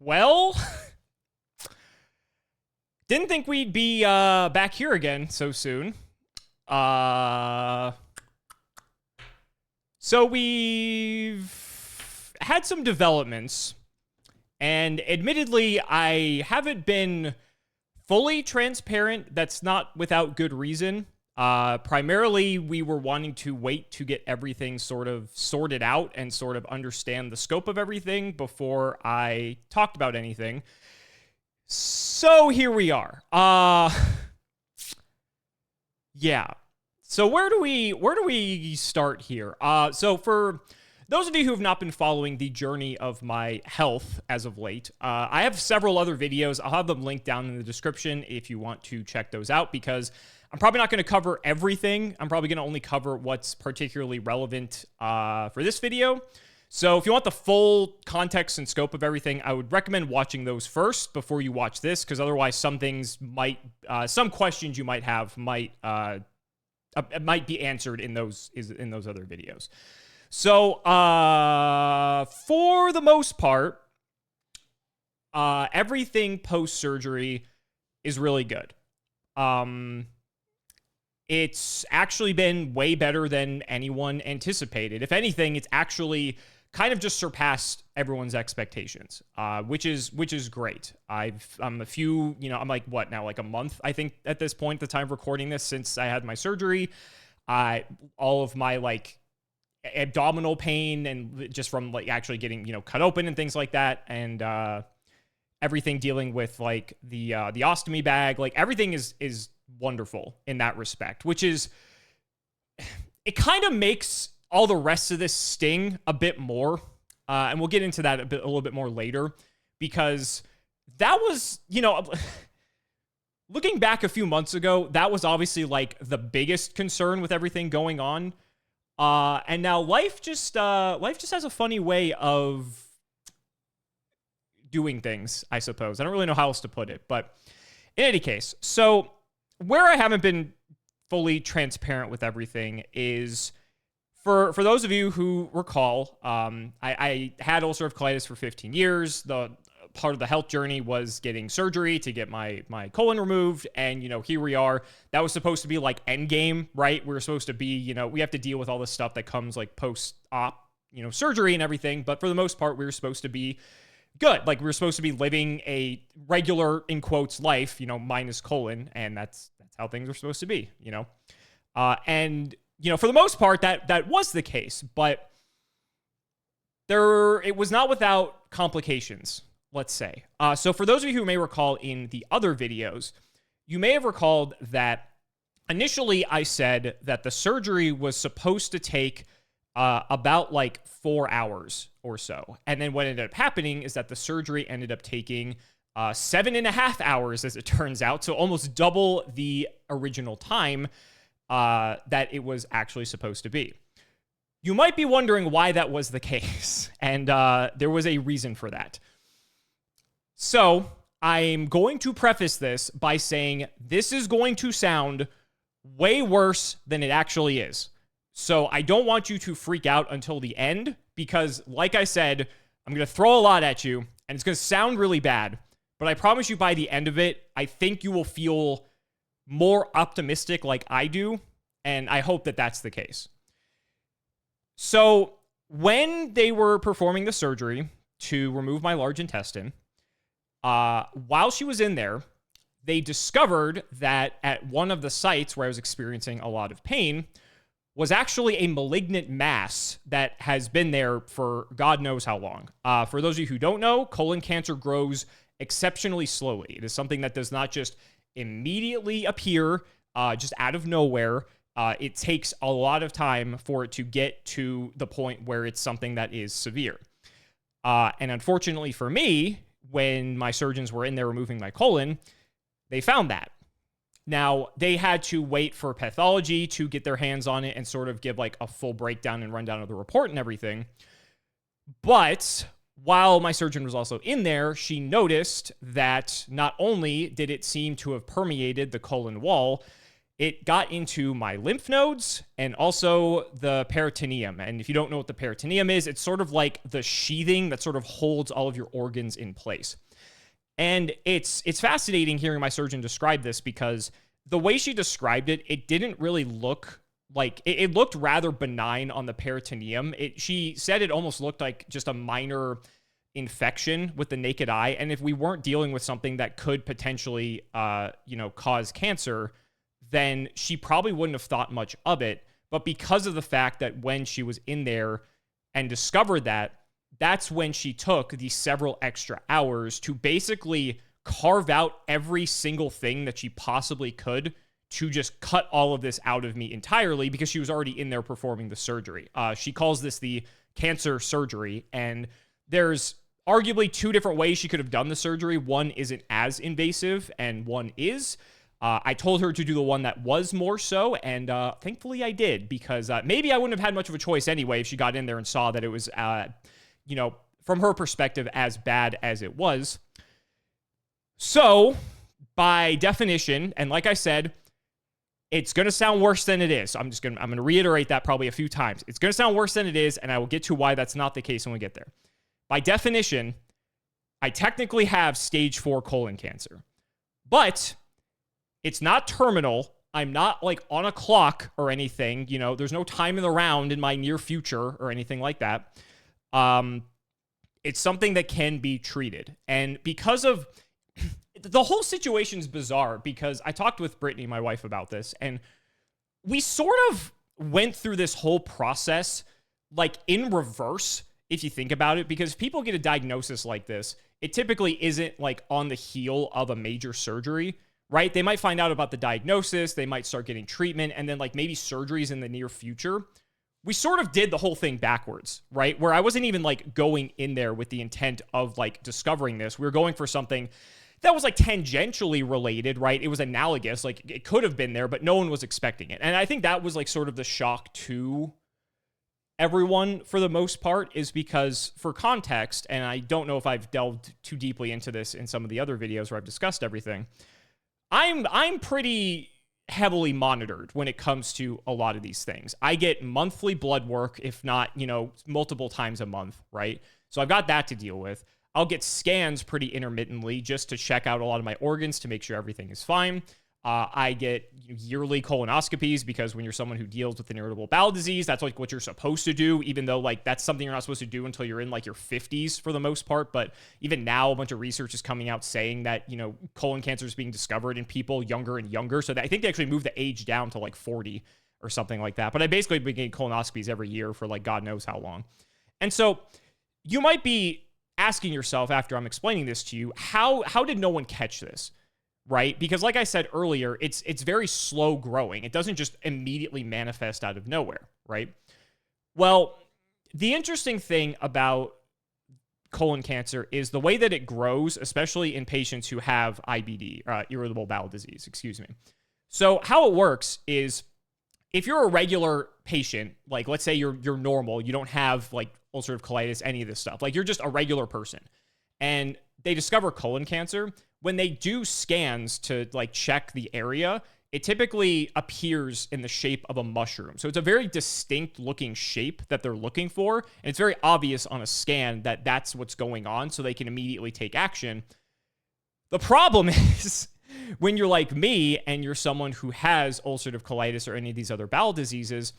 Well, didn't think we'd be back here again so soon. So we've had some developments, and admittedly, I haven't been fully transparent. That's not without good reason. Primarily, we were wanting to wait to get everything sort of sorted out and sort of understand the scope of everything before I talked about anything. So here we are. Yeah. So where do we start here? So for those of you who have not been following the journey of my health as of late, I have several other videos. I'll have them linked down in the description if you want to check those out, because I'm probably not going to cover everything. I'm probably going to only cover what's particularly relevant for this video. So if you want the full context and scope of everything, I would recommend watching those first before you watch this, because otherwise some things might, some questions you might have might be answered in those other videos. So for the most part, everything post-surgery is really good. It's actually been way better than anyone anticipated. If anything, it's actually kind of just surpassed everyone's expectations, which is great. I'm a few, I'm like, what now, like a month, I think, at this point, the time of recording this, since I had my surgery. All of my like abdominal pain and just from like actually getting, cut open and things like that. And everything dealing with like the ostomy bag, like everything is wonderful in that respect, which is, it kind of makes all the rest of this sting a bit more. And we'll get into that a little bit more later, because that was, looking back a few months ago, that was obviously like the biggest concern with everything going on. And now life just has a funny way of doing things, I suppose. I don't really know how else to put it, but in any case, so where I haven't been fully transparent with everything is, for those of you who recall, I had ulcerative colitis for 15 years. The part of the health journey was getting surgery to get my colon removed. And, here we are. That was supposed to be like end game, right? We were supposed to be, we have to deal with all this stuff that comes like post-op, surgery and everything. But for the most part, we were supposed to be good. Like, we were supposed to be living a regular, in quotes, life, minus colon. And that's how things are supposed to be, and for the most part, that was the case, but it was not without complications, let's say. So for those of you who may recall in the other videos, you may have recalled that initially I said that the surgery was supposed to take about like 4 hours or so. And then what ended up happening is that the surgery ended up taking 7.5 hours, as it turns out. So almost double the original time that it was actually supposed to be. You might be wondering why that was the case, and there was a reason for that. So I'm going to preface this by saying this is going to sound way worse than it actually is. So I don't want you to freak out until the end, because like I said, I'm going to throw a lot at you, and it's going to sound really bad, but I promise you by the end of it, I think you will feel more optimistic like I do, and I hope that that's the case. So when they were performing the surgery to remove my large intestine, while she was in there, they discovered that at one of the sites where I was experiencing a lot of pain was actually a malignant mass that has been there for God knows how long. For those of you who don't know, colon cancer grows exceptionally slowly. It is something that does not just immediately appear just out of nowhere. It takes a lot of time for it to get to the point where it's something that is severe. And unfortunately for me, when my surgeons were in there removing my colon, they found that. Now, they had to wait for pathology to get their hands on it and sort of give like a full breakdown and rundown of the report and everything. But while my surgeon was also in there, she noticed that not only did it seem to have permeated the colon wall, it got into my lymph nodes and also the peritoneum. And if you don't know what the peritoneum is, it's sort of like the sheathing that sort of holds all of your organs in place. And it's fascinating hearing my surgeon describe this, because the way she described it, it didn't really look like, it looked rather benign on the peritoneum. She said it almost looked like just a minor infection with the naked eye. And if we weren't dealing with something that could potentially, cause cancer, then she probably wouldn't have thought much of it. But because of the fact that when she was in there and discovered that, that's when she took these several extra hours to basically carve out every single thing that she possibly could to just cut all of this out of me entirely, because she was already in there performing the surgery. She calls this the cancer surgery, and there's arguably two different ways she could have done the surgery. One isn't as invasive, and one is. I told her to do the one that was more so, and thankfully I did, because maybe I wouldn't have had much of a choice anyway if she got in there and saw that it was, from her perspective, as bad as it was. So, by definition, and like I said, it's going to sound worse than it is. I'm going to reiterate that probably a few times. It's going to sound worse than it is, and I will get to why that's not the case when we get there. By definition, I technically have stage 4 colon cancer, but it's not terminal. I'm not like on a clock or anything. There's no time in the round in my near future or anything like that. It's something that can be treated. And because of the whole situation's bizarre, because I talked with Brittany, my wife, about this, and we sort of went through this whole process like in reverse, if you think about it, because if people get a diagnosis like this, it typically isn't like on the heel of a major surgery, right? They might find out about the diagnosis, they might start getting treatment, and then like maybe surgeries in the near future. We sort of did the whole thing backwards, right? Where I wasn't even like going in there with the intent of like discovering this. We were going for something that was like tangentially related, right? It was analogous, like it could have been there, but no one was expecting it. And I think that was like sort of the shock to everyone for the most part, is because for context, and I don't know if I've delved too deeply into this in some of the other videos where I've discussed everything, I'm pretty heavily monitored when it comes to a lot of these things. I get monthly blood work, if not, multiple times a month, right? So I've got that to deal with. I'll get scans pretty intermittently just to check out a lot of my organs to make sure everything is fine. I get yearly colonoscopies, because when you're someone who deals with an irritable bowel disease, that's like what you're supposed to do, even though like that's something you're not supposed to do until you're in like your 50s for the most part. But even now, a bunch of research is coming out saying that, colon cancer is being discovered in people younger and younger. So I think they actually moved the age down to like 40 or something like that. But I basically been getting colonoscopies every year for like God knows how long. And so you might be asking yourself, after I'm explaining this to you, how did no one catch this? Right? Because like I said earlier, it's very slow growing. It doesn't just immediately manifest out of nowhere, right? Well, the interesting thing about colon cancer is the way that it grows, especially in patients who have IBD, irritable bowel disease, excuse me. So how it works is, if you're a regular patient, like let's say you're normal, you don't have like ulcerative colitis, any of this stuff, like you're just a regular person, and they discover colon cancer. When they do scans to like check the area, it typically appears in the shape of a mushroom. So it's a very distinct looking shape that they're looking for. And it's very obvious on a scan that that's what's going on, so they can immediately take action. The problem is when you're like me and you're someone who has ulcerative colitis or any of these other bowel diseases,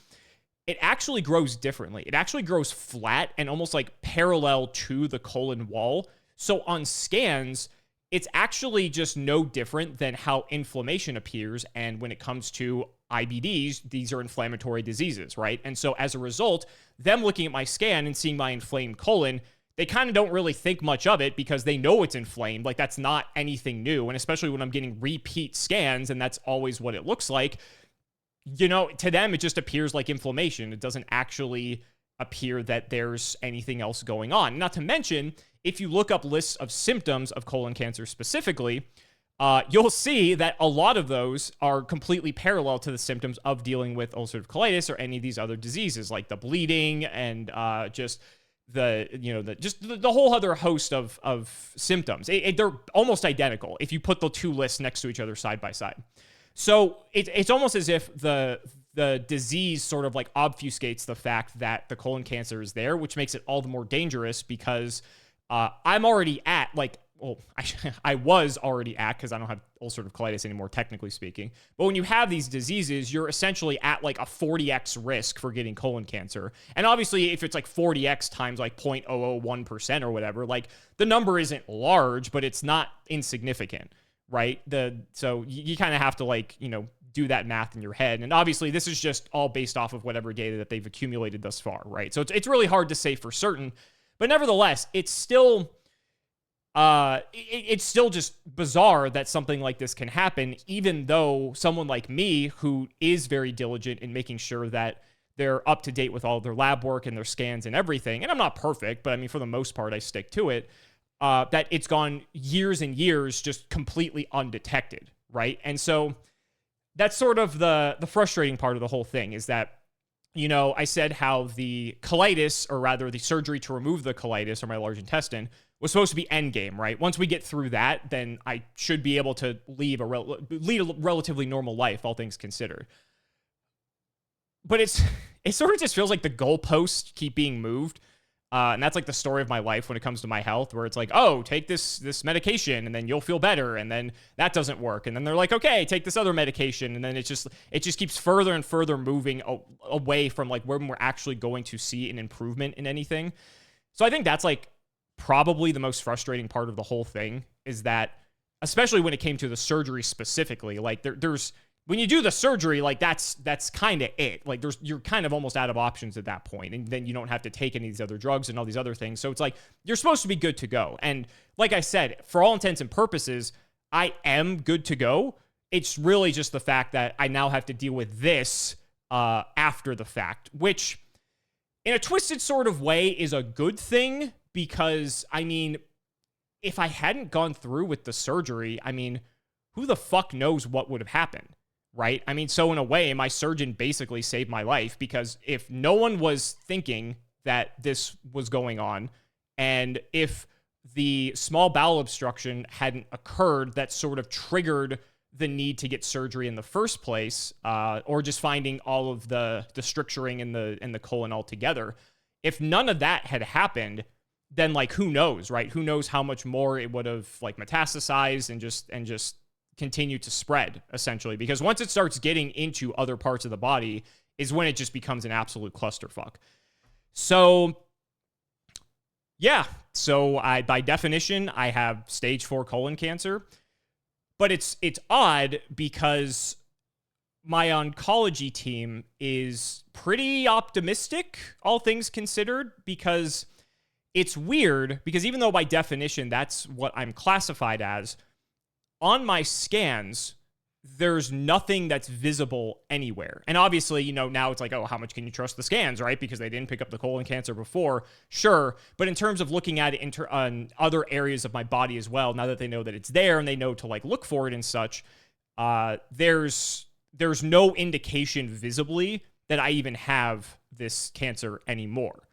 it actually grows differently. It actually grows flat and almost like parallel to the colon wall. So on scans, it's actually just no different than how inflammation appears. And when it comes to IBDs, these are inflammatory diseases, right? And so as a result, them looking at my scan and seeing my inflamed colon, they kind of don't really think much of it, because they know it's inflamed. Like that's not anything new. And especially when I'm getting repeat scans and that's always what it looks like, to them, it just appears like inflammation. It doesn't actually appear that there's anything else going on. Not to mention, if you look up lists of symptoms of colon cancer specifically, you'll see that a lot of those are completely parallel to the symptoms of dealing with ulcerative colitis or any of these other diseases, like the bleeding and just the whole other host of symptoms. They're almost identical if you put the two lists next to each other side by side. So it's almost as if the disease sort of like obfuscates the fact that the colon cancer is there, which makes it all the more dangerous because I'm already at like, well, I was already at, because I don't have ulcerative colitis anymore, technically speaking. But when you have these diseases, you're essentially at like a 40x risk for getting colon cancer. And obviously, if it's like 40x times like 0.001% or whatever, like the number isn't large, but it's not insignificant, right? So you kind of have to like, do that math in your head. And obviously, this is just all based off of whatever data that they've accumulated thus far, right? So it's really hard to say for certain. But nevertheless, it's still just bizarre that something like this can happen, even though someone like me, who is very diligent in making sure that they're up to date with all their lab work and their scans and everything, and I'm not perfect, but I mean, for the most part, I stick to it, that it's gone years and years just completely undetected, right? And so that's sort of the frustrating part of the whole thing, is that, I said how the colitis, or rather the surgery to remove the colitis or my large intestine, was supposed to be endgame, right? Once we get through that, then I should be able to lead a relatively normal life, all things considered. But it sort of just feels like the goalposts keep being moved. And that's like the story of my life when it comes to my health, where it's like, oh, take this medication and then you'll feel better. And then that doesn't work. And then they're like, okay, take this other medication. And then it just keeps further and further moving away from like when we're actually going to see an improvement in anything. So I think that's like probably the most frustrating part of the whole thing, is that, especially when it came to the surgery specifically, like there's when you do the surgery, like that's kind of it. Like you're kind of almost out of options at that point, and then you don't have to take any of these other drugs and all these other things. So it's like you're supposed to be good to go. And like I said, for all intents and purposes, I am good to go. It's really just the fact that I now have to deal with this after the fact, which in a twisted sort of way is a good thing, because I mean, if I hadn't gone through with the surgery, I mean, who the fuck knows what would have happened? Right? I mean, so in a way, my surgeon basically saved my life, because if no one was thinking that this was going on, and if the small bowel obstruction hadn't occurred that sort of triggered the need to get surgery in the first place, or just finding all of the stricturing in the colon altogether, if none of that had happened, then like, who knows, right? Who knows how much more it would have like metastasized and just continue to spread, essentially, because once it starts getting into other parts of the body is when it just becomes an absolute clusterfuck. So yeah, so by definition, I have stage 4 colon cancer, but it's odd because my oncology team is pretty optimistic, all things considered, because it's weird, because even though by definition that's what I'm classified as, on my scans, there's nothing that's visible anywhere. And obviously, now it's like, oh, how much can you trust the scans, right? Because they didn't pick up the colon cancer before. Sure. But in terms of looking at it on other areas of my body as well, now that they know that it's there and they know to like look for it and such, there's no indication visibly that I even have this cancer anymore,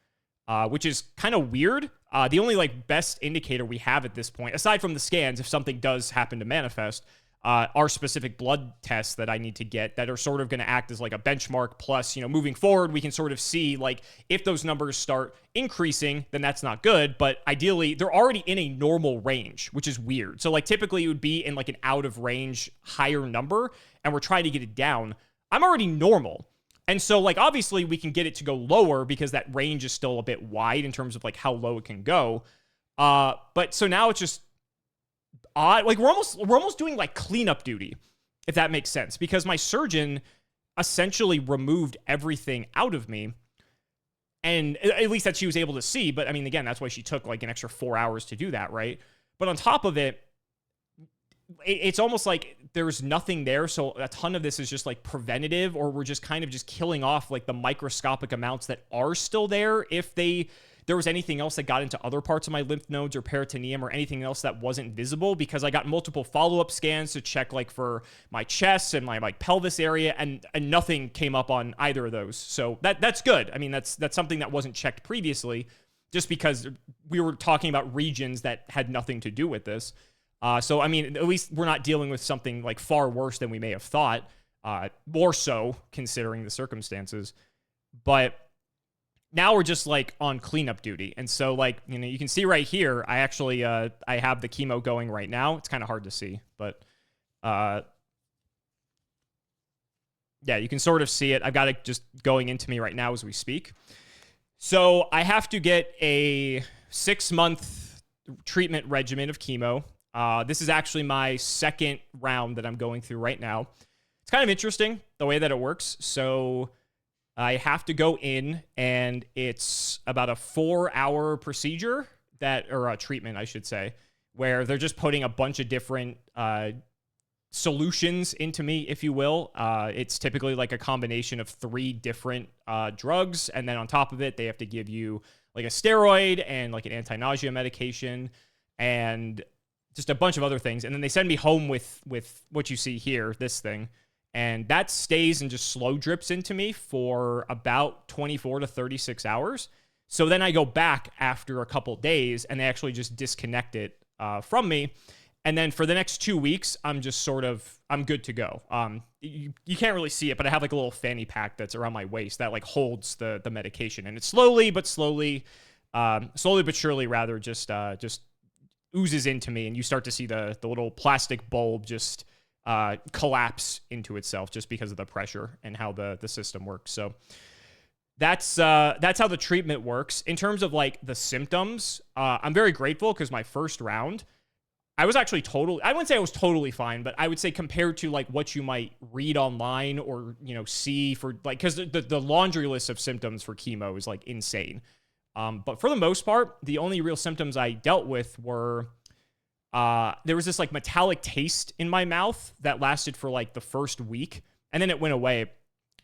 which is kind of weird. The only like best indicator we have at this point, aside from the scans, if something does happen to manifest, are specific blood tests that I need to get that are sort of going to act as like a benchmark. Plus, moving forward, we can sort of see like if those numbers start increasing, then that's not good. But ideally, they're already in a normal range, which is weird. So like typically it would be in like an out of range higher number, and we're trying to get it down. I'm already normal. And so, like, obviously we can get it to go lower because that range is still a bit wide in terms of, like, how low it can go. But so now it's just odd. Like, we're almost doing, like, cleanup duty, if that makes sense. Because my surgeon essentially removed everything out of me. And at least that she was able to see. But, I mean, again, that's why she took, like, an extra 4 hours to do that, right? But on top of it, it's almost like there's nothing there. So a ton of this is just like preventative, or we're just kind of just killing off like the microscopic amounts that are still there. If there was anything else that got into other parts of my lymph nodes or peritoneum or anything else that wasn't visible, because I got multiple follow-up scans to check like for my chest and my like pelvis area, and nothing came up on either of those. So that's good. I mean, that's something that wasn't checked previously, just because we were talking about regions that had nothing to do with this. So, I mean, at least we're not dealing with something like far worse than we may have thought, more so considering the circumstances. But now we're just like on cleanup duty. And so, like, you know, you can see right here, I actually, I have the chemo going right now. It's kind of hard to see, but yeah, you can sort of see it. I've got it just going into me right now as we speak. So I have to get a 6-month treatment regimen of chemo. This is actually my second round that I'm going through right now. It's kind of interesting the way that it works. So I have to go in, and it's about a 4-hour procedure or a treatment, I should say, where they're just putting a bunch of different solutions into me, if you will. It's typically like a combination of 3 different drugs, and then on top of it, they have to give you like a steroid and like an anti-nausea medication and just a bunch of other things. And then they send me home with what you see here, this thing. And that stays and just slow drips into me for about 24 to 36 hours. So then I go back after a couple days, and they actually just disconnect it from me. And then for the next 2 weeks, I'm good to go. You can't really see it, but I have like a little fanny pack that's around my waist that like holds the medication. And it slowly but surely rather, just oozes into me. And you start to see the little plastic bulb just collapse into itself just because of the pressure and how the system works. So that's how the treatment works. In terms of like the symptoms, I'm very grateful because my first round, I was actually I wouldn't say I was totally fine, but I would say compared to like what you might read online or, you know, see for like, because the laundry list of symptoms for chemo is like insane. But for the most part, the only real symptoms I dealt with were there was this like metallic taste in my mouth that lasted for like the first week, and then it went away.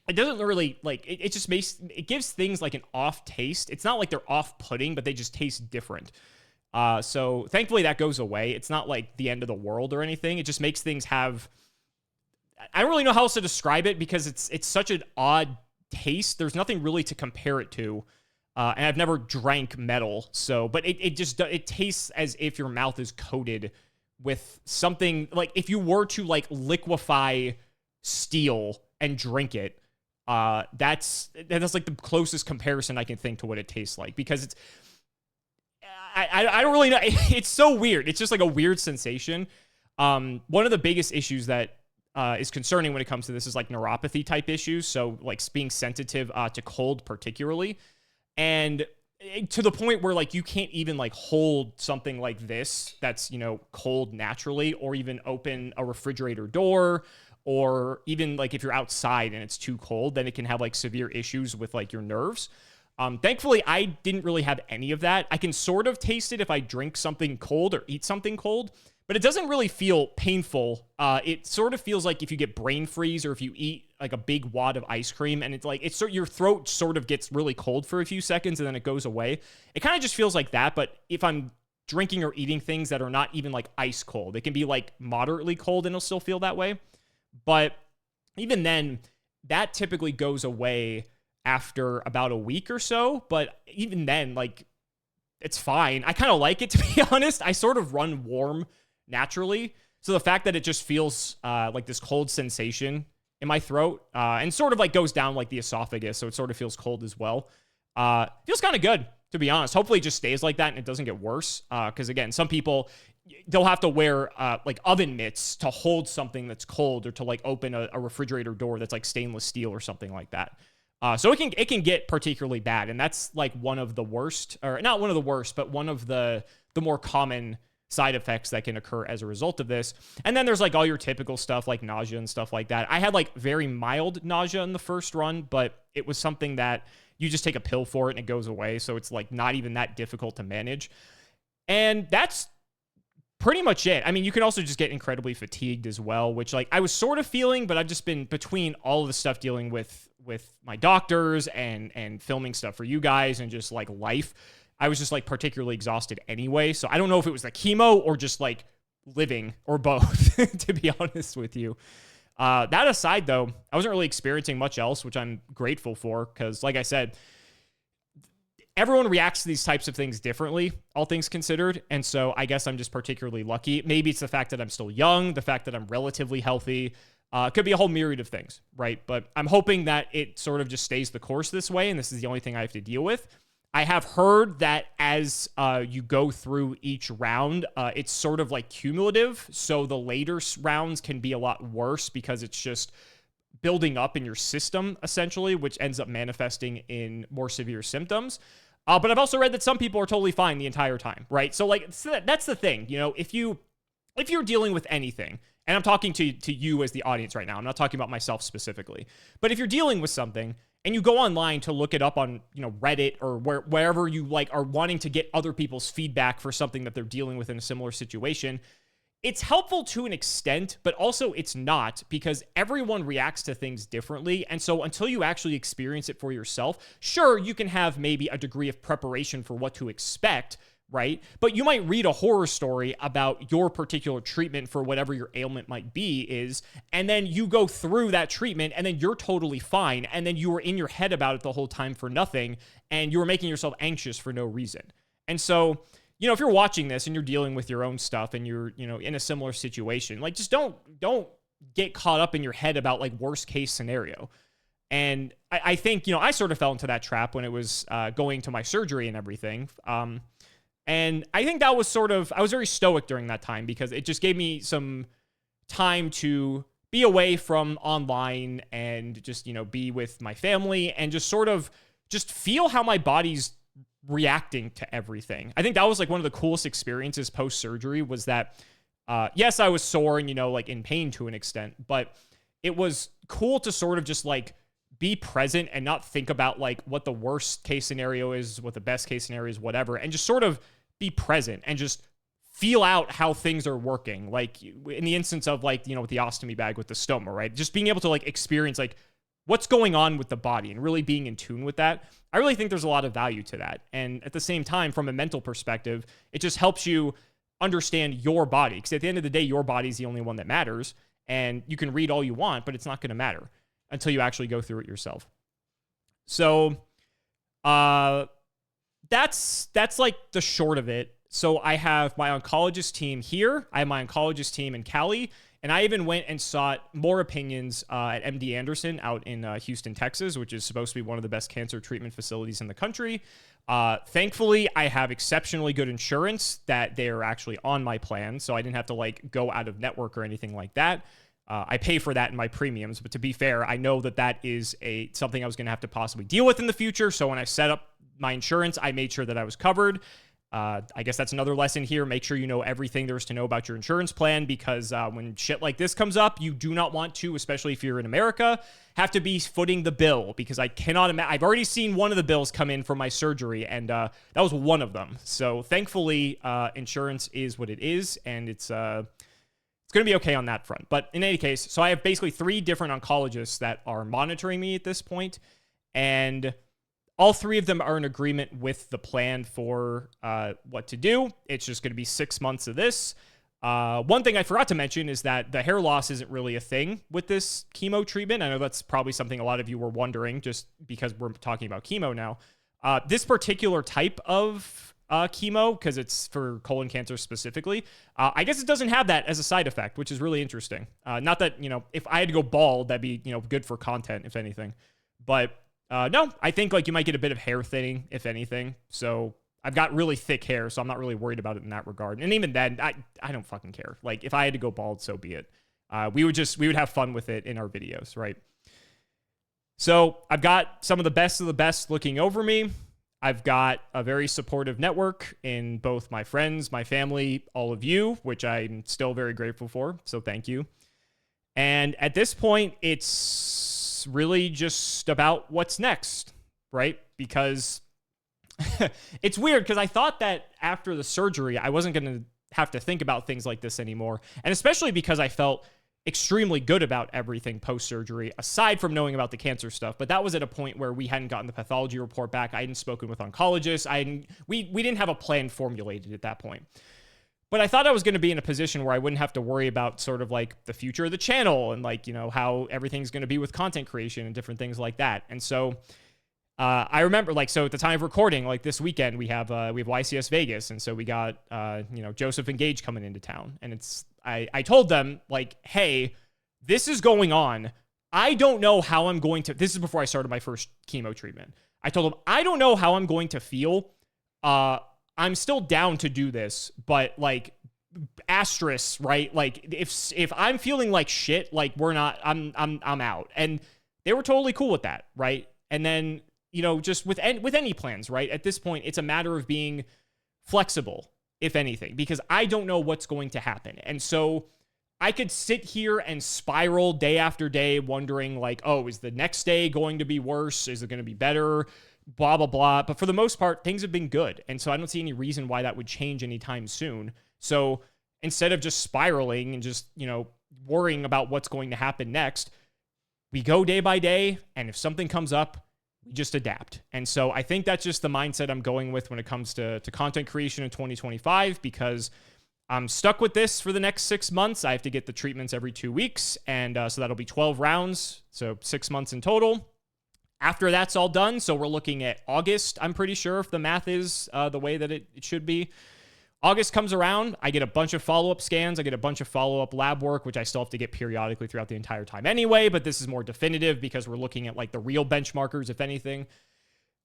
It doesn't really like it just it gives things like an off taste. It's not like they're off-putting, but they just taste different. So thankfully that goes away. It's not like the end of the world or anything. It just makes things have, I don't really know how else to describe it because it's such an odd taste. There's nothing really to compare it to. And I've never drank metal. So, but it tastes as if your mouth is coated with something like if you were to like liquefy steel and drink it, that's like the closest comparison I can think to what it tastes like because it's, I don't really know. It's so weird. It's just like a weird sensation. One of the biggest issues that is concerning when it comes to this is like neuropathy type issues. So like being sensitive to cold particularly. And to the point where like you can't even like hold something like this that's, you know, cold naturally, or even open a refrigerator door, or even like if you're outside and it's too cold, then it can have like severe issues with like your nerves. Thankfully, I didn't really have any of that. I can sort of taste it if I drink something cold or eat something cold, but it doesn't really feel painful. It sort of feels like if you get brain freeze or if you eat like a big wad of ice cream and it's like, your throat sort of gets really cold for a few seconds and then it goes away. It kind of just feels like that, but if I'm drinking or eating things that are not even like ice cold, it can be like moderately cold and it'll still feel that way. But even then, that typically goes away after about a week or so. But even then, like, it's fine. I kind of like it, to be honest. I sort of run warm naturally. So the fact that it just feels like this cold sensation in my throat and sort of like goes down like the esophagus. So it sort of feels cold as well. Feels kind of good, to be honest. Hopefully it just stays like that and it doesn't get worse. Because again, some people, they'll have to wear like oven mitts to hold something that's cold or to like open a refrigerator door that's like stainless steel or something like that. So it can get particularly bad. And that's like one of the worst, or not one of the worst, but one of the more common side effects that can occur as a result of this. And then there's like all your typical stuff like nausea and stuff like that. I had like very mild nausea in the first run, but it was something that you just take a pill for it and it goes away. So it's like not even that difficult to manage. And that's pretty much it. I mean, you can also just get incredibly fatigued as well, which like I was sort of feeling, but I've just been between all of the stuff dealing with my doctors and filming stuff for you guys and just like life. I was just like particularly exhausted anyway. So I don't know if it was the chemo or just like living or both, to be honest with you. That aside though, I wasn't really experiencing much else, which I'm grateful for. Cause like I said, everyone reacts to these types of things differently, all things considered. And so I guess I'm just particularly lucky. Maybe it's the fact that I'm still young, the fact that I'm relatively healthy. Could be a whole myriad of things, right? But I'm hoping that it sort of just stays the course this way, and this is the only thing I have to deal with. I have heard that as you go through each round, it's sort of like cumulative. So the later rounds can be a lot worse because it's just building up in your system, essentially, which ends up manifesting in more severe symptoms. But I've also read that some people are totally fine the entire time, right? So like that's the thing, you know, if you're dealing with anything, and I'm talking to you as the audience right now, I'm not talking about myself specifically, but if you're dealing with something and you go online to look it up on, you know, Reddit or wherever you like are wanting to get other people's feedback for something that they're dealing with in a similar situation, it's helpful to an extent, but also it's not, because everyone reacts to things differently. And so until you actually experience it for yourself, sure, you can have maybe a degree of preparation for what to expect, right? But you might read a horror story about your particular treatment for whatever your ailment might be and then you go through that treatment and then you're totally fine. And then you were in your head about it the whole time for nothing. And you were making yourself anxious for no reason. And so, you know, if you're watching this and you're dealing with your own stuff and you're, you know, in a similar situation, like just don't get caught up in your head about like worst case scenario. And I think, you know, I sort of fell into that trap when it was going to my surgery and everything. And I think that was sort of, I was very stoic during that time because it just gave me some time to be away from online and just, you know, be with my family and just sort of just feel how my body's reacting to everything. I think that was like one of the coolest experiences post-surgery was that, yes, I was sore and, you know, like in pain to an extent, but it was cool to sort of just like be present and not think about like what the worst case scenario is, what the best case scenario is, whatever, and just sort of be present and just feel out how things are working. Like in the instance of like, you know, with the ostomy bag with the stoma, right? Just being able to like experience like what's going on with the body and really being in tune with that. I really think there's a lot of value to that. And at the same time, from a mental perspective, it just helps you understand your body. Because at the end of the day, your body's the only one that matters. And you can read all you want, but it's not going to matter until you actually go through it yourself. So, that's like the short of it. So I have my oncologist team here. I have my oncologist team in Cali. And I even went and sought more opinions at MD Anderson out in Houston, Texas, which is supposed to be one of the best cancer treatment facilities in the country. Thankfully, I have exceptionally good insurance that they are actually on my plan. So I didn't have to like go out of network or anything like that. I pay for that in my premiums. But to be fair, I know that that is something I was going to have to possibly deal with in the future. So when I set up my insurance, I made sure that I was covered. I guess that's another lesson here. Make sure you know everything there is to know about your insurance plan, because when shit like this comes up, you do not want to, especially if you're in America, have to be footing the bill, because I cannot imagine. I've already seen one of the bills come in for my surgery, and that was one of them. So thankfully, insurance is what it is, and it's going to be okay on that front. But in any case, so I have basically 3 different oncologists that are monitoring me at this point, and all 3 of them are in agreement with the plan for what to do. It's just going to be 6 months of this. One thing I forgot to mention is that the hair loss isn't really a thing with this chemo treatment. I know that's probably something a lot of you were wondering, just because we're talking about chemo now. This particular type of chemo, because it's for colon cancer specifically, I guess it doesn't have that as a side effect, which is really interesting. Not that, you know, if I had to go bald, that'd be, you know, good for content, if anything. But no, I think like you might get a bit of hair thinning, if anything. So I've got really thick hair, so I'm not really worried about it in that regard. And even then, I don't fucking care. Like if I had to go bald, so be it. We would have fun with it in our videos, right? So I've got some of the best looking over me. I've got a very supportive network in both my friends, my family, all of you, which I'm still very grateful for. So thank you. And at this point, it's really just about what's next, right? Because it's weird, because I thought that after the surgery, I wasn't going to have to think about things like this anymore. And especially because I felt extremely good about everything post-surgery, aside from knowing about the cancer stuff. But that was at a point where we hadn't gotten the pathology report back. I hadn't spoken with oncologists. We didn't have a plan formulated at that point. But I thought I was going to be in a position where I wouldn't have to worry about sort of like the future of the channel and like, you know, how everything's going to be with content creation and different things like that. And so I remember, like, so at the time of recording, like this weekend, we have YCS Vegas, and so we got Joseph and Gage coming into town, and I told them, like, hey, this is going on. I don't know how I'm going to. This is before I started my first chemo treatment. I told them, I don't know how I'm going to feel. I'm still down to do this, but like, asterisk, right? Like, if I'm feeling like shit, like I'm out, and they were totally cool with that, right? And then, just with any plans, right? At this point, it's a matter of being flexible, if anything, because I don't know what's going to happen. And so I could sit here and spiral day after day wondering, like, oh, is the next day going to be worse? Is it going to be better? Blah, blah, blah. But for the most part, things have been good. And so I don't see any reason why that would change anytime soon. So instead of just spiraling and just, worrying about what's going to happen next, we go day by day. And if something comes up, we just adapt. And so I think that's just the mindset I'm going with when it comes to content creation in 2025, because I'm stuck with this for the next 6 months. I have to get the treatments every 2 weeks. And so that'll be 12 rounds. So 6 months in total. After that's all done, so we're looking at August, I'm pretty sure, if the math is the way that it should be. August comes around, I get a bunch of follow-up scans, I get a bunch of follow-up lab work, which I still have to get periodically throughout the entire time anyway, but this is more definitive because we're looking at like the real benchmarkers, if anything.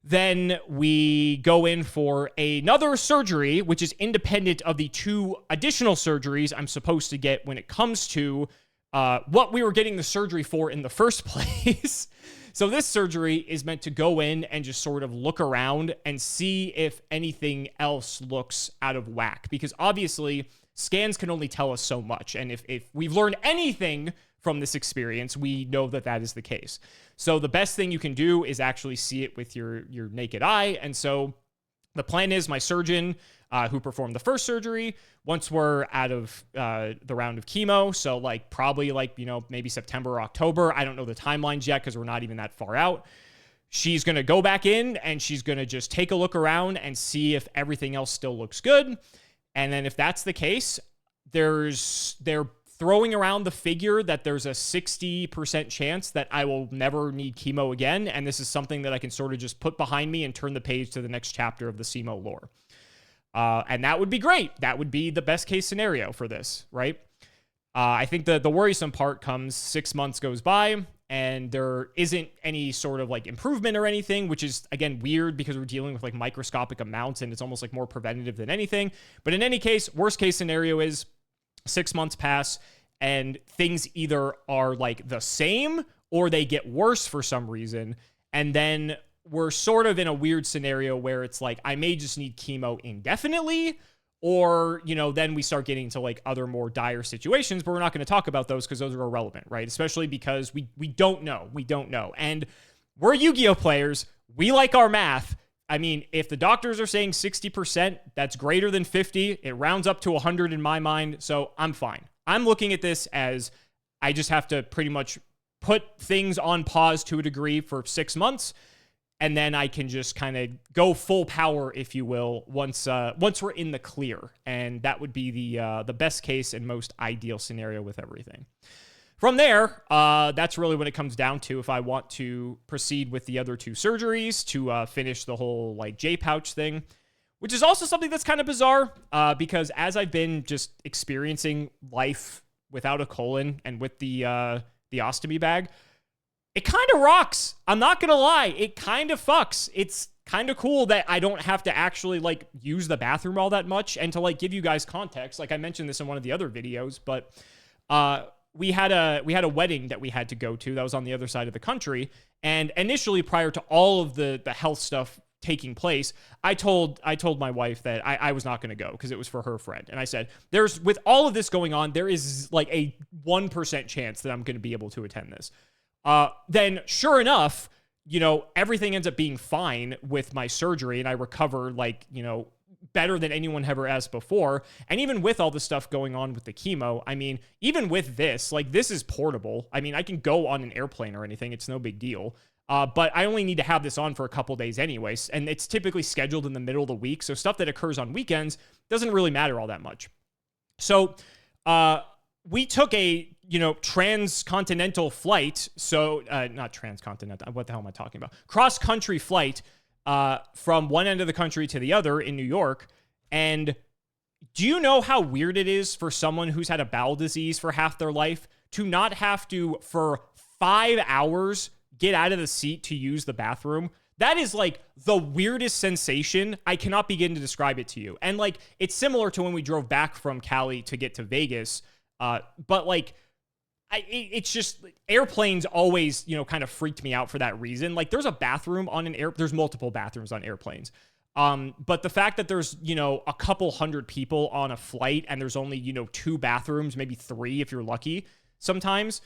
Then we go in for another surgery, which is independent of the 2 additional surgeries I'm supposed to get when it comes to what we were getting the surgery for in the first place. So this surgery is meant to go in and just sort of look around and see if anything else looks out of whack. Because obviously, scans can only tell us so much. And if we've learned anything from this experience, we know that that is the case. So the best thing you can do is actually see it with your naked eye. And so the plan is my surgeon who performed the first surgery, once we're out of the round of chemo, so like probably like, maybe September or October, I don't know the timelines yet because we're not even that far out, she's going to go back in and she's going to just take a look around and see if everything else still looks good. And then if that's the case, they're throwing around the figure that there's a 60% chance that I will never need chemo again. And this is something that I can sort of just put behind me and turn the page to the next chapter of the CMO lore. And that would be great. That would be the best case scenario for this, right? I think the worrisome part comes 6 months goes by and there isn't any sort of like improvement or anything, which is, again, weird because we're dealing with like microscopic amounts and it's almost like more preventative than anything. But in any case, worst case scenario is 6 months pass and things either are like the same or they get worse for some reason. And then we're sort of in a weird scenario where it's like, I may just need chemo indefinitely, or, then we start getting to like other more dire situations, but we're not going to talk about those because those are irrelevant, right? Especially because we don't know. We don't know. And we're Yu-Gi-Oh players. We like our math. I mean, if the doctors are saying 60%, that's greater than 50. It rounds up to 100 in my mind. So I'm fine. I'm looking at this as I just have to pretty much put things on pause to a degree for 6 months. And then I can just kind of go full power, if you will, once we're in the clear. And that would be the best case and most ideal scenario with everything. From there, that's really what it comes down to if I want to proceed with the other 2 surgeries to finish the whole like J-pouch thing, which is also something that's kind of bizarre because as I've been just experiencing life without a colon and with the ostomy bag, it kind of rocks. I'm not going to lie. It kind of fucks. It's kind of cool that I don't have to actually like use the bathroom all that much. And to like give you guys context, like I mentioned this in one of the other videos, but we had a wedding that we had to go to that was on the other side of the country. And initially, prior to all of the health stuff taking place, I told my wife that I was not going to go because it was for her friend. And I said, with all of this going on, there is like a 1% chance that I'm going to be able to attend this. Then sure enough, everything ends up being fine with my surgery and I recover like, better than anyone ever has before. And even with all the stuff going on with the chemo, I mean, even with this, like this is portable. I mean, I can go on an airplane or anything. It's no big deal. But I only need to have this on for a couple days anyways. And it's typically scheduled in the middle of the week. So stuff that occurs on weekends doesn't really matter all that much. So, we took a, transcontinental flight. So not transcontinental. What the hell am I talking about? Cross country flight from one end of the country to the other in New York. And do you know how weird it is for someone who's had a bowel disease for half their life to not have to, for 5 hours, get out of the seat to use the bathroom? That is like the weirdest sensation. I cannot begin to describe it to you. And like, it's similar to when we drove back from Cali to get to Vegas. But like, it's just airplanes always, kind of freaked me out for that reason. Like there's a bathroom on there's multiple bathrooms on airplanes. But the fact that there's, a couple hundred people on a flight and there's only, 2 bathrooms, maybe 3 if you're lucky sometimes,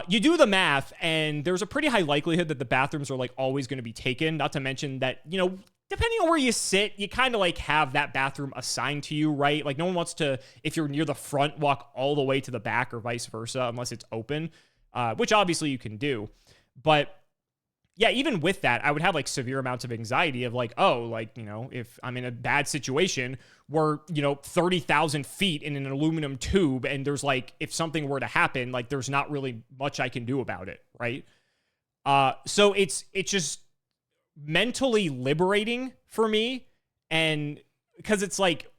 you do the math and there's a pretty high likelihood that the bathrooms are like always going to be taken. Not to mention that, depending on where you sit, you kind of like have that bathroom assigned to you, right? Like no one wants to, if you're near the front, walk all the way to the back or vice versa, unless it's open, which obviously you can do. But yeah, even with that, I would have like severe amounts of anxiety of like, oh, like, if I'm in a bad situation, we're, 30,000 feet in an aluminum tube. And there's like, if something were to happen, like there's not really much I can do about it. Right. So it's just mentally liberating for me. And because it's like,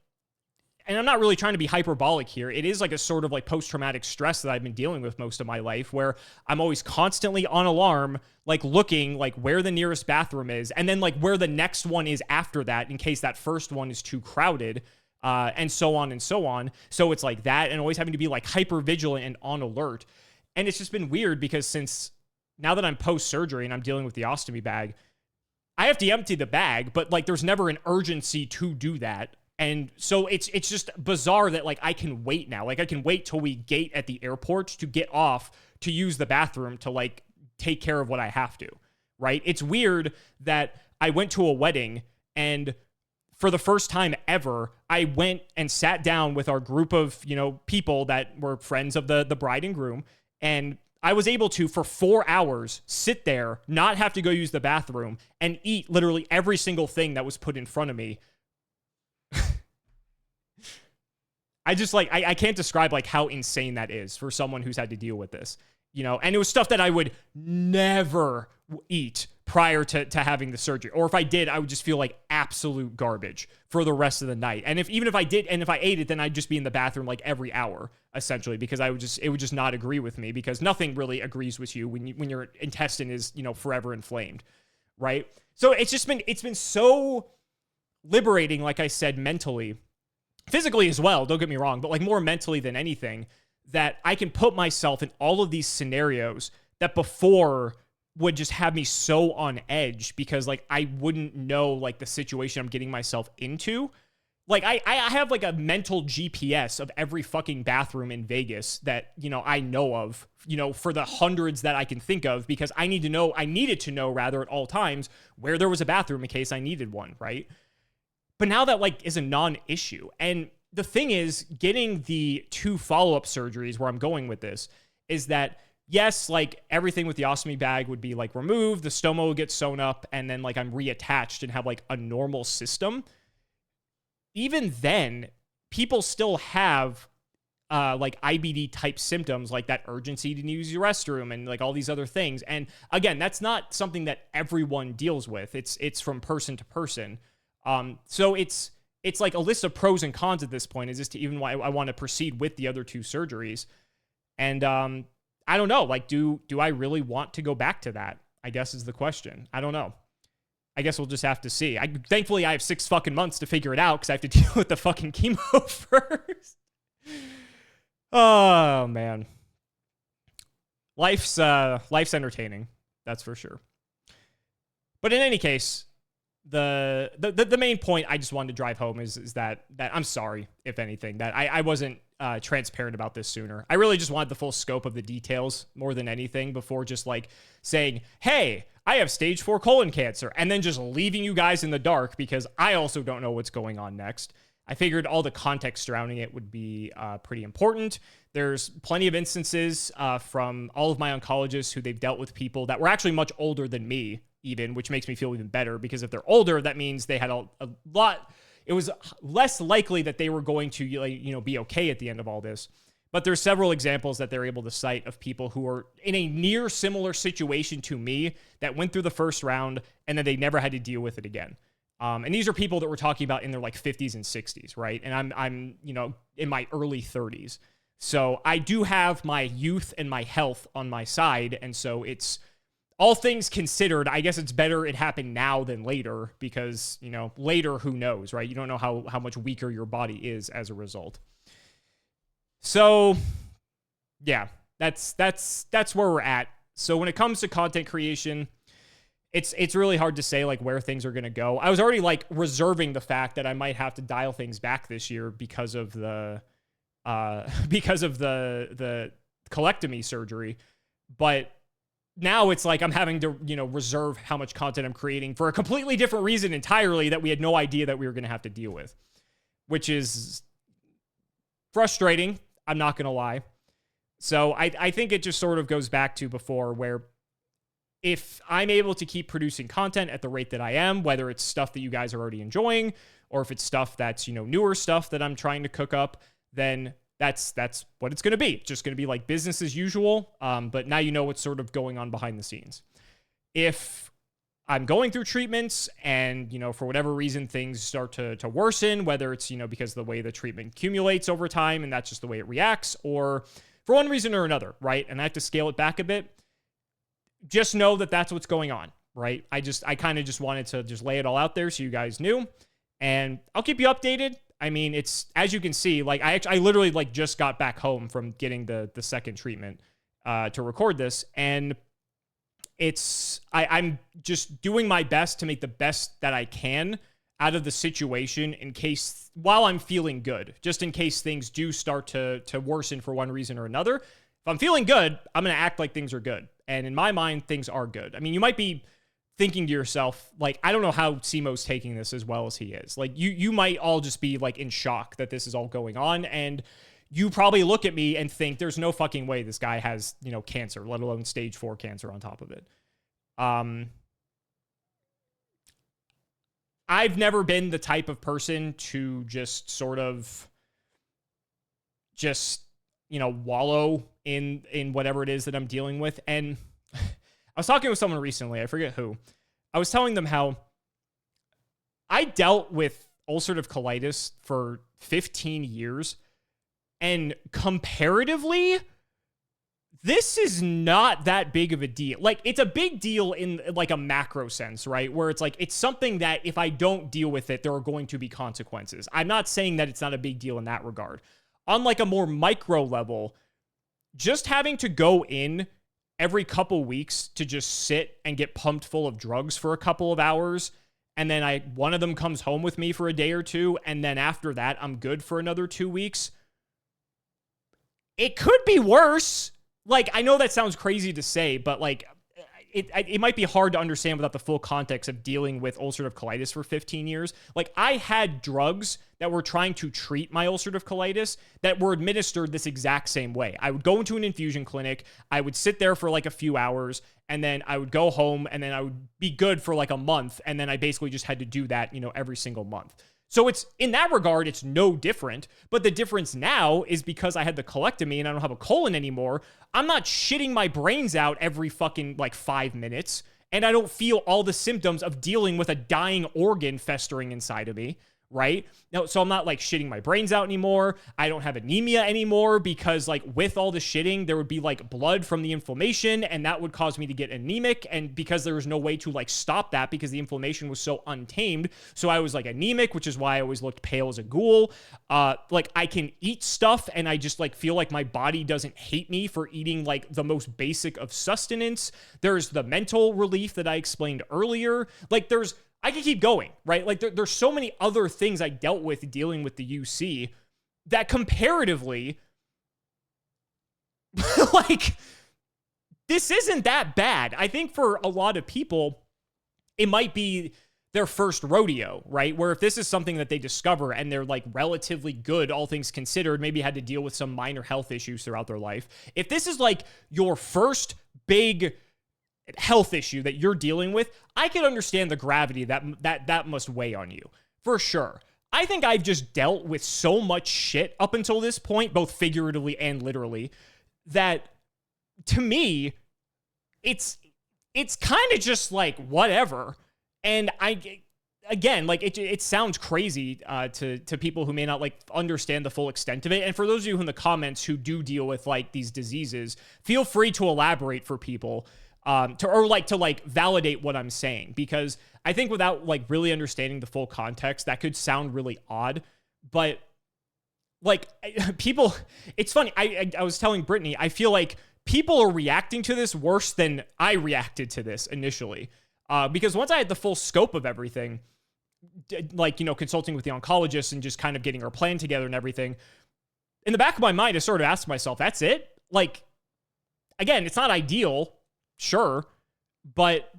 and I'm not really trying to be hyperbolic here. It is like a sort of like post-traumatic stress that I've been dealing with most of my life, where I'm always constantly on alarm, like looking like where the nearest bathroom is, and then like where the next one is after that in case that first one is too crowded, and so on and so on. So it's like that, and always having to be like hyper vigilant and on alert. And it's just been weird because since now that I'm post-surgery and I'm dealing with the ostomy bag, I have to empty the bag, but like there's never an urgency to do that. And so it's just bizarre that like I can wait now. Like I can wait till we gate at the airport to get off to use the bathroom to like take care of what I have to, right? It's weird that I went to a wedding and for the first time ever, I went and sat down with our group of, people that were friends of the bride and groom. And I was able to, for 4 hours, sit there, not have to go use the bathroom and eat literally every single thing that was put in front of me. I just like, I can't describe like how insane that is for someone who's had to deal with this, and it was stuff that I would never eat prior to having the surgery. Or if I did, I would just feel like absolute garbage for the rest of the night. And even if I did, and if I ate it, then I'd just be in the bathroom like every hour, essentially, because it would just not agree with me, because nothing really agrees with you when your intestine is, forever inflamed. Right. So it's been so liberating, like I said, mentally. Physically as well, don't get me wrong, but like more mentally than anything, that I can put myself in all of these scenarios that before would just have me so on edge because like I wouldn't know like the situation I'm getting myself into. Like I have like a mental GPS of every fucking bathroom in Vegas that, I know of, for the hundreds that I can think of, because I needed to know rather at all times where there was a bathroom in case I needed one, right? But now that like is a non-issue. And the thing is, getting the 2 follow-up surgeries, where I'm going with this, is that yes, like everything with the ostomy bag would be like removed, the stoma will get sewn up, and then like I'm reattached and have like a normal system. Even then, people still have like IBD type symptoms, like that urgency to use your restroom and like all these other things. And again, that's not something that everyone deals with. It's from person to person. So it's like a list of pros and cons at this point, is just to even why I want to proceed with the other 2 surgeries. And, I don't know, like, do I really want to go back to that? I guess is the question. I don't know. I guess we'll just have to see. Thankfully I have 6 fucking months to figure it out, because I have to deal with the fucking chemo first. Oh man. Life's entertaining. That's for sure. But in any case, the main point I just wanted to drive home is that I'm sorry, if anything, that I wasn't transparent about this sooner. I really just wanted the full scope of the details more than anything before just like saying, hey, I have stage 4 colon cancer, and then just leaving you guys in the dark because I also don't know what's going on next. I figured all the context surrounding it would be pretty important. There's plenty of instances from all of my oncologists who they've dealt with people that were actually much older than me, even, which makes me feel even better, because if they're older, that means they had a lot. It was less likely that they were going to, be okay at the end of all this. But there's several examples that they're able to cite of people who are in a near similar situation to me that went through the first round and then they never had to deal with it again. And these are people that we're talking about in their like 50s and 60s, right? And I'm in my early 30s. So I do have my youth and my health on my side. And so it's, all things considered, I guess it's better it happened now than later because, later, who knows, right? You don't know how much weaker your body is as a result. So, yeah, that's where we're at. So when it comes to content creation, it's really hard to say like where things are going to go. I was already like reserving the fact that I might have to dial things back this year because of the colectomy surgery. But now it's like I'm having to, reserve how much content I'm creating for a completely different reason entirely that we had no idea that we were going to have to deal with, which is frustrating. I'm not going to lie. So I think it just sort of goes back to before where if I'm able to keep producing content at the rate that I am, whether it's stuff that you guys are already enjoying or if it's stuff that's, newer stuff that I'm trying to cook up, then that's what it's going to be. It's just going to be like business as usual. But now you know what's sort of going on behind the scenes. If I'm going through treatments and, for whatever reason, things start to worsen, whether it's, because of the way the treatment accumulates over time and that's just the way it reacts, or for one reason or another, right? And I have to scale it back a bit. Just know that that's what's going on, right? I kind of just wanted to just lay it all out there so you guys knew. And I'll keep you updated. I mean, it's, as you can see, like I literally like just got back home from getting the second treatment to record this. And I'm just doing my best to make the best that I can out of the situation in case, while I'm feeling good, just in case things do start to worsen for one reason or another. If I'm feeling good, I'm going to act like things are good. And in my mind, things are good. I mean, you might be thinking to yourself, like, I don't know how Simo's taking this as well as he is. Like, you might all just be like in shock that this is all going on. And you probably look at me and think there's no fucking way this guy has, cancer, let alone stage 4 cancer on top of it. I've never been the type of person to just sort of wallow in whatever it is that I'm dealing with. And I was talking with someone recently, I forget who. I was telling them how I dealt with ulcerative colitis for 15 years, and comparatively, this is not that big of a deal. Like, it's a big deal in like a macro sense, right? Where it's like, it's something that if I don't deal with it, there are going to be consequences. I'm not saying that it's not a big deal in that regard. On like a more micro level, just having to go in every couple weeks to just sit and get pumped full of drugs for a couple of hours, and then one of them comes home with me for a day or two, and then after that, I'm good for another 2 weeks. It could be worse. Like, I know that sounds crazy to say, but like, it might be hard to understand without the full context of dealing with ulcerative colitis for 15 years. Like, I had drugs that were trying to treat my ulcerative colitis that were administered this exact same way. I would go into an infusion clinic, I would sit there for like a few hours, and then I would go home, and then I would be good for like a month, and then I basically just had to do that, every single month. So it's, in that regard, it's no different. But the difference now is because I had the colectomy and I don't have a colon anymore, I'm not shitting my brains out every fucking like 5 minutes. And I don't feel all the symptoms of dealing with a dying organ festering inside of me, right? Now, so I'm not like shitting my brains out anymore. I don't have anemia anymore because like with all the shitting, there would be like blood from the inflammation and that would cause me to get anemic. And because there was no way to like stop that because the inflammation was so untamed. So I was like anemic, which is why I always looked pale as a ghoul. Like I can eat stuff and I just like feel like my body doesn't hate me for eating like the most basic of sustenance. There's the mental relief that I explained earlier. Like I can keep going, right? Like there's so many other things I dealt with dealing with the UC that comparatively, like, this isn't that bad. I think for a lot of people, it might be their first rodeo, right? Where if this is something that they discover and they're like relatively good, all things considered, maybe had to deal with some minor health issues throughout their life. If this is like your first big health issue that you're dealing with, I can understand the gravity that must weigh on you, for sure. I think I've just dealt with so much shit up until this point, both figuratively and literally, that to me, it's kind of just like whatever. And again, like it sounds crazy to people who may not like understand the full extent of it. And for those of you in the comments who do deal with like these diseases, feel free to elaborate for people to validate what I'm saying, because I think without like really understanding the full context, that could sound really odd. But like people, it's funny. I was telling Brittany, I feel like people are reacting to this worse than I reacted to this initially. Because once I had the full scope of everything, like, you know, consulting with the oncologist and just kind of getting our plan together and everything, in the back of my mind, I sort of asked myself, that's it? Like, again, it's not ideal, sure, but,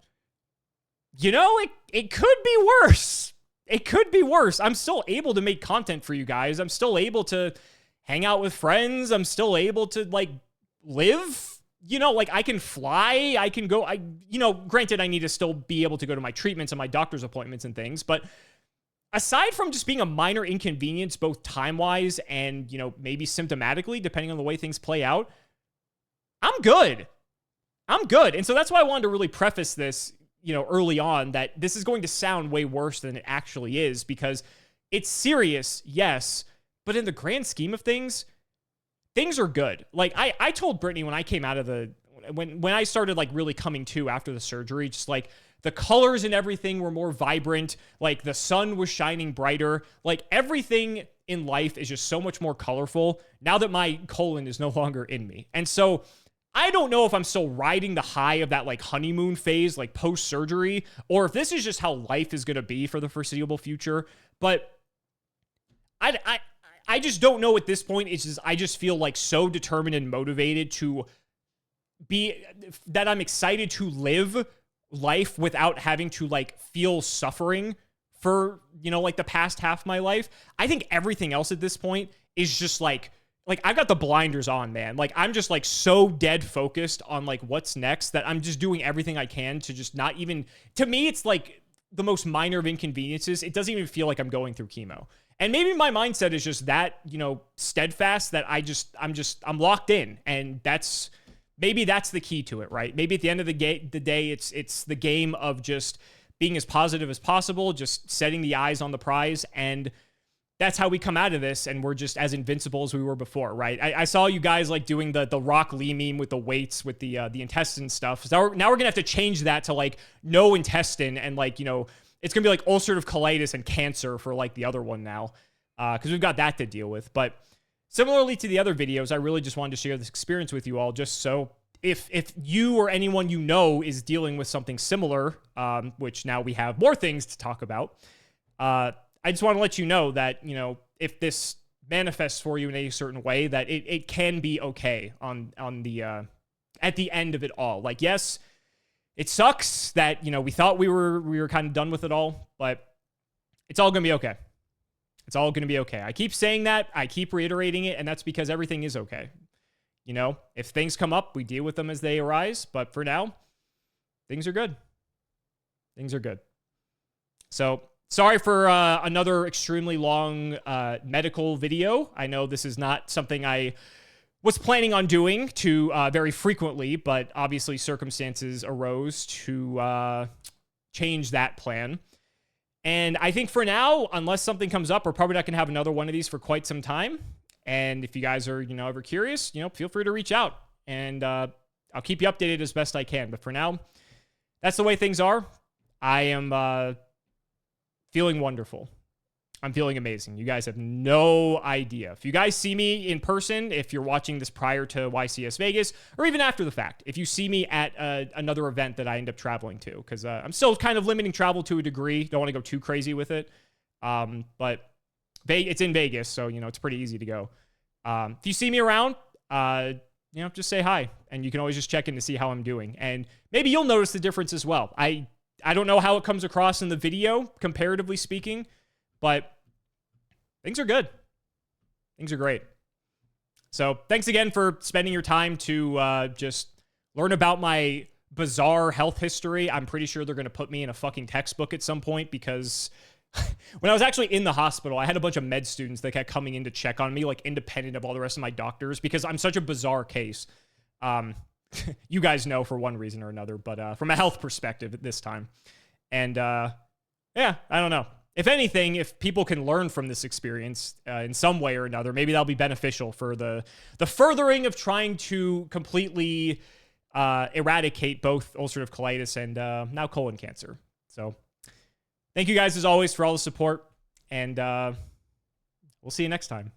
you know, it could be worse. It could be worse. I'm still able to make content for you guys. I'm still able to hang out with friends. I'm still able to, like, live. You know, like, I can fly, I can go, granted, I need to still be able to go to my treatments and my doctor's appointments and things, but aside from just being a minor inconvenience, both time-wise and, you know, maybe symptomatically, depending on the way things play out, I'm good. I'm good. And so that's why I wanted to really preface this, you know, early on, that this is going to sound way worse than it actually is, because it's serious, yes, but in the grand scheme of things are good. Like, I told Brittany when I came out of when I started like really coming to after the surgery, just like the colors and everything were more vibrant, like the sun was shining brighter, like everything in life is just so much more colorful now that my colon is no longer in me. And so I don't know if I'm still riding the high of that like honeymoon phase, like post-surgery, or if this is just how life is going to be for the foreseeable future. But I just don't know at this point. It's just, I just feel like so determined and motivated to be, that I'm excited to live life without having to like feel suffering for, you know, like the past half of my life. I think everything else at this point is just like I've got the blinders on, man. Like, I'm just like so dead focused on like what's next that I'm just doing everything I can to just not even, to me, it's like the most minor of inconveniences. It doesn't even feel like I'm going through chemo. And maybe my mindset is just that, you know, steadfast, that I'm locked in. And maybe that's the key to it, right? Maybe at the end of the day, it's the game of just being as positive as possible, just setting the eyes on the prize. And that's how we come out of this, and we're just as invincible as we were before, right? I saw you guys like doing the Rock Lee meme with the weights, with the intestine stuff. So now we're gonna have to change that to like no intestine, and like, you know, it's gonna be like ulcerative colitis and cancer for like the other one now, because we've got that to deal with. But similarly to the other videos, I really just wanted to share this experience with you all, just so if you or anyone you know is dealing with something similar, which now we have more things to talk about, I just want to let you know that, you know, if this manifests for you in a certain way, that it can be okay on the at the end of it all. Like, yes, it sucks that, you know, we thought we were kind of done with it all, but it's all going to be okay. It's all going to be okay. I keep saying that, I keep reiterating it, and that's because everything is okay. You know, if things come up, we deal with them as they arise, but for now, things are good. Things are good. So, sorry for another extremely long medical video. I know this is not something I was planning on doing very frequently, but obviously circumstances arose to change that plan. And I think for now, unless something comes up, we're probably not going to have another one of these for quite some time. And if you guys are, you know, ever curious, you know, feel free to reach out, and I'll keep you updated as best I can. But for now, that's the way things are. I am feeling wonderful. I'm feeling amazing. You guys have no idea. If you guys see me in person, if you're watching this prior to YCS Vegas, or even after the fact, if you see me at another event that I end up traveling to, because I'm still kind of limiting travel to a degree. Don't want to go too crazy with it. But it's in Vegas, so, you know, it's pretty easy to go. If you see me around, you know, just say hi, and you can always just check in to see how I'm doing. And maybe you'll notice the difference as well. I don't know how it comes across in the video, comparatively speaking, but things are good. Things are great. So thanks again for spending your time to just learn about my bizarre health history. I'm pretty sure they're going to put me in a fucking textbook at some point, because when I was actually in the hospital, I had a bunch of med students that kept coming in to check on me, like independent of all the rest of my doctors, because I'm such a bizarre case. You guys know for one reason or another, but from a health perspective at this time. And yeah, I don't know. If anything, if people can learn from this experience in some way or another, maybe that'll be beneficial for the furthering of trying to completely eradicate both ulcerative colitis and now colon cancer. So thank you guys, as always, for all the support, and we'll see you next time.